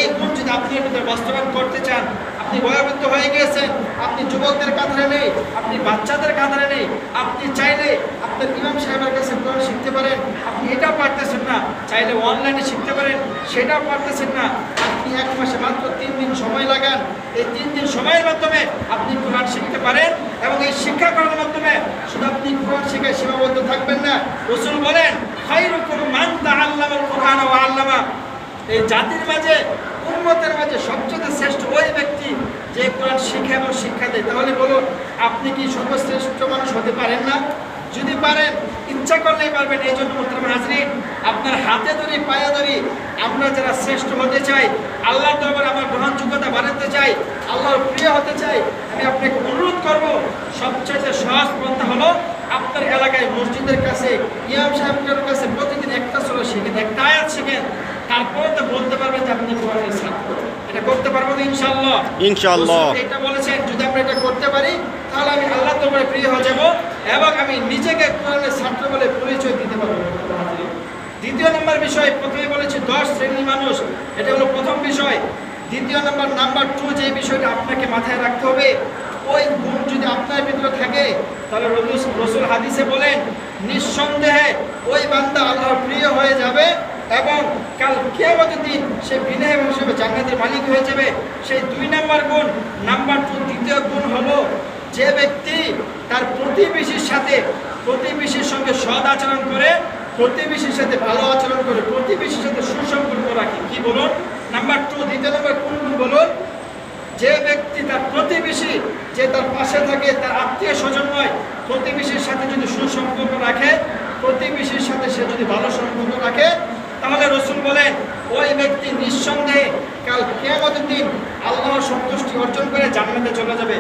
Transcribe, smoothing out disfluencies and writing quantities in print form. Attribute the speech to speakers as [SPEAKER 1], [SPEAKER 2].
[SPEAKER 1] এই গুণ যদি আপনার ভিতরে বাস্তবায়ন করতে চান, আপনি বয়োবৃদ্ধ হয়ে গিয়েছেন, আপনি যুবকদের কাতারে নেই, আপনি বাচ্চাদের কাতারে নেই, আপনি চাইলে আপনার ইমাম সাহেবের কাছে কোরআন শিখতে পারেন, আপনি এটাও পারতেছেন না, চাইলে অনলাইনে শিখতে পারেন, সেটাও পারতেছেন না, আপনি এক মাসে মাত্র 3 দিন সময় লাগান, এই 3 দিন সময়ের মাধ্যমে আপনি কোরআন শিখতে পারেন। এবং এই শিক্ষা করার মাধ্যমে শুধু আপনি কোরআন শিখায় সীমাবদ্ধ থাকবেন না। রাসূল বলেন, খায়রুকুম মান তাআল্লামাল কুরআন ওয়া আল্লামা, এই জাতির মাঝে, উম্মতের মাঝে সবচেয়ে শ্রেষ্ঠ ওই ব্যক্তি যে কোরআন শিখে এবং শিক্ষা দেয়। তাহলে বলুন, আপনি কি সর্বশ্রেষ্ঠ মানুষ হতে পারেন না? যদি পারেন, ইচ্ছা করলেই পারবেন। এই জন্য মুহতারাম হাজরিন, আপনার হাতে ধরি পায়ে ধরি আমরা যারা শ্রেষ্ঠ হতে চাই, আল্লাহর দরবারে আমার গ্রহণযোগ্যতা বাড়াতে চাই, আল্লাহর প্রিয় হতে চাই, আমি আপনাকে অনুরোধ করব, সবচেয়ে সহজ পন্থা হলো আপনার এলাকায় মসজিদের কাছে ইমাম সাহেবের কাছে প্রতিদিন একটা সূরা শিখেন, একটা আয়াত শিখেন, তারপরে তো বলতে পারবেন যে আপনি কোরআনের ছাত্র। এটা করতে পারবো তো ইনশাআল্লাহ?
[SPEAKER 2] ইনশাআল্লাহ।
[SPEAKER 1] এটা বলেছেন, যদি আমরা এটা করতে পারি তাহলে আমি আল্লাহর দরবারে প্রিয় হয়ে যাব এবং আমি নিজেকে কোরআনের ছাত্র বলে পরিচয় দিতে পারবো। দ্বিতীয় নম্বর বিষয়, প্রথমে বলেছি 10 শ্রেণীর মানুষ, এটা হলো প্রথম বিষয়। দ্বিতীয় নাম্বার 2 যে বিষয়টা আপনাকে মাথায় রাখতে হবে, ওই গুণ যদি আপনার ভিতরে থাকে তাহলে রাসূল হাদিসে বলেন, নিঃসন্দেহে ওই বান্দা আল্লাহর প্রিয় হয়ে যাবে এবং কাল কিয়ামতের দিন সে বিনা হিসেবে জান্নাতের মালিক হয়ে যাবে। সেই 2 নম্বর গুণ। নাম্বার 2 দ্বিতীয় গুণ হলো, যে ব্যক্তি তার প্রতিবেশীর সঙ্গে সৎ আচরণ করে, প্রতিবেশীর সাথে ভালো আচরণ করে, প্রতিবেশীর সাথে সুসম্পর্ক রাখে। কি বলুন? নাম্বার 2, দ্বিতীয় নম্বর কোন গুণ বলুন? যে ব্যক্তি তার প্রতিবেশী, যে তার পাশে থাকে, তার আত্মীয় স্বজন নয়, প্রতিবেশীর সাথে যদি সুসম্পর্ক রাখে, প্রতিবেশীর সাথে সে যদি ভালো সম্পর্ক রাখে, তাহলে রাসূল বলেন ওই ব্যক্তি নিঃসন্দেহে কাল কিয়ামতের দিন আল্লাহর সন্তুষ্টি অর্জন করে জান্নাতে চলে যাবে।